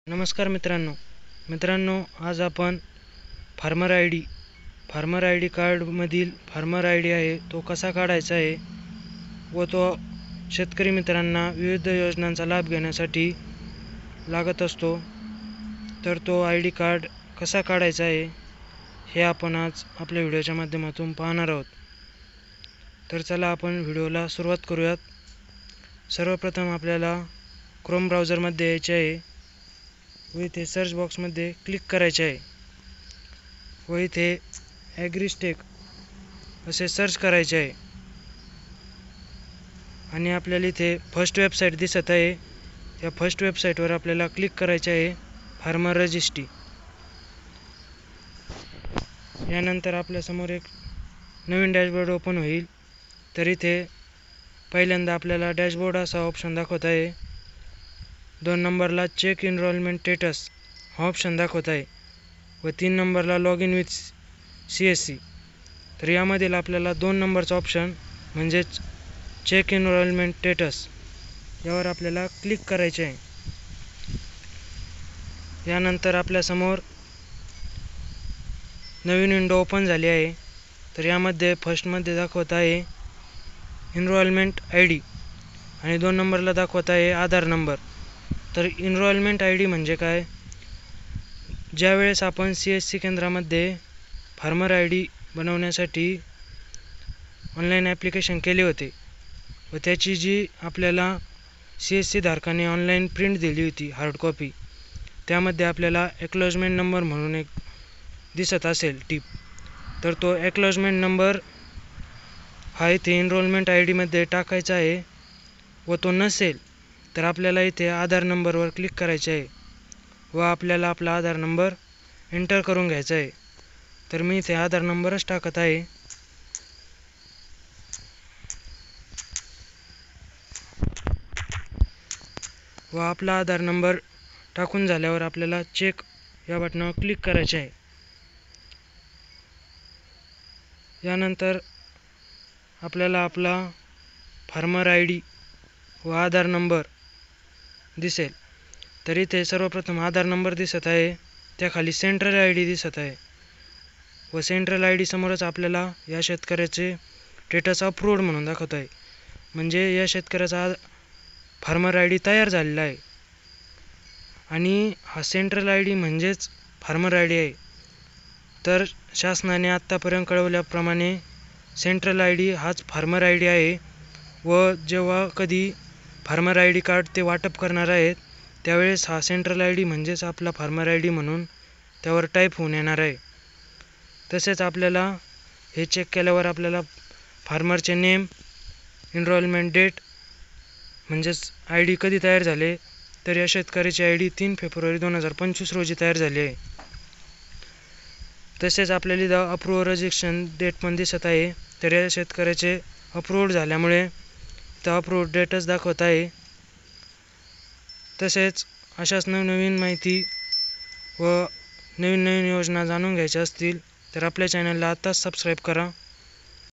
नमस्कार मित्रांनो, आज आपण फार्मर आय डी कार्डमधील फार्मर आय डी आहे तो कसा काढायचा आहे व तो शेतकरी मित्रांना विविध योजनांचा लाभ घेण्यासाठी लागत असतो. तर तो आय डी कार्ड कसा काढायचा आहे हे आपण आज आपल्या व्हिडिओच्या माध्यमातून पाहणार आहोत. तर चला आपण व्हिडिओला सुरुवात करूयात. सर्वप्रथम आपल्याला क्रोम ब्राउझरमध्ये यायचे आहे व इथे सर्च बॉक्समध्ये क्लिक करायचे आहे व इथे ॲग्रिस्टेक असे सर्च करायचे आहे आणि आपल्याला इथे फर्स्ट वेबसाईट दिसत आहे. त्या फर्स्ट वेबसाईटवर आपल्याला क्लिक करायचे आहे फार्मर रजिस्ट्री. यानंतर आपल्यासमोर एक नवीन डॅशबोर्ड ओपन होईल. तर इथे पहिल्यांदा आपल्याला डॅशबोर्ड असा ऑप्शन दाखवत आहे. 2 नंबरला चेक एनरोलमेंट स्टेटस हा ऑप्शन दाखवत आहे व 3 नंबरला लॉग इन विथ CSC. तर यामधील आपल्याला 2 नंबरचा ऑप्शन म्हणजेच चेक एनरोलमेंट स्टेटस यावर आपल्याला क्लिक करायचे आहे. यानंतर आपल्यासमोर नवीन विंडो ओपन झाली आहे. तर यामध्ये फर्स्टमध्ये दाखवत आहे एनरोलमेंट ID आणि 2 नंबरला दाखवत आहे आधार नंबर. तर एनरोलमेंट ID म्हणजे काय, ज्यावेळेस आपण CSC केंद्रामध्ये फार्मर ID बनवण्यासाठी ऑनलाईन ॲप्लिकेशन केले होते व त्याची जी आपल्याला CSC धारकाने ऑनलाईन प्रिंट दिली होती हार्ड कॉपी, त्यामध्ये आपल्याला एक्नॉलेजमेंट नंबर म्हणून एक दिसत असेल टिप. तर तो एक्नॉलेजमेंट नंबर हा इथे एनरोलमेंट ID मध्ये टाकायचा आहे व तो नसेल तर आपल्याला इथे आधार नंबरवर क्लिक करायचे आहे व आपल्याला आपला आधार नंबर एंटर करून घ्यायचा आहे. तर मी इथे आधार नंबरच टाकत आहे. व आपला आधार नंबर टाकून झाल्यावर आपल्याला चेक या बटनावर क्लिक करायचे आहे. यानंतर आपल्याला आपला फार्मर ID व आधार नंबर दिसेल. तर इथे सर्वप्रथम आधार नंबर दिसत आहे, त्याखाली सेंट्रल ID दिसत आहे व सेंट्रल ID समोरच आपल्याला या शेतकऱ्याचे स्टेटस अप्रूव्ड म्हणून दाखवत आहे. म्हणजे या शेतकऱ्याचा फार्मर ID तयार झालेला आहे आणि हा सेंट्रल ID म्हणजेच फार्मर ID आहे. तर शासनाने आत्तापर्यंत कळवल्याप्रमाणे सेंट्रल ID हाच फार्मर ID आहे व जेव्हा कधी फार्मर ID कार्ड ते वाटप करणार आहेत त्यावेळेस हा सेंट्रल ID म्हणजेच आपला फार्मर ID म्हणून त्यावर टाईप होऊन येणार आहे. तसेच आपल्याला हे चेक केल्यावर आपल्याला फार्मरचे नेम, एनरोलमेंट डेट म्हणजेच ID कधी तयार झाले, तर या शेतकऱ्याची ID 3 फेब्रुवारी 2025 रोजी तयार झाली आहे. तसेच आपल्याला इथं अप्रूव्ह रजिस्ट्रेशन डेट पण दिसत आहे. तर या शेतकऱ्याचे अप्रूव्ड झाल्यामुळे इथं अप्रूव्ड डेटच दाखवत आहे. तसेच अशाच नवनवीन माहिती व नवीन योजना जाणून घ्यायच्या असतील तर आपल्या चॅनलला आत्ताच सबस्क्राईब करा.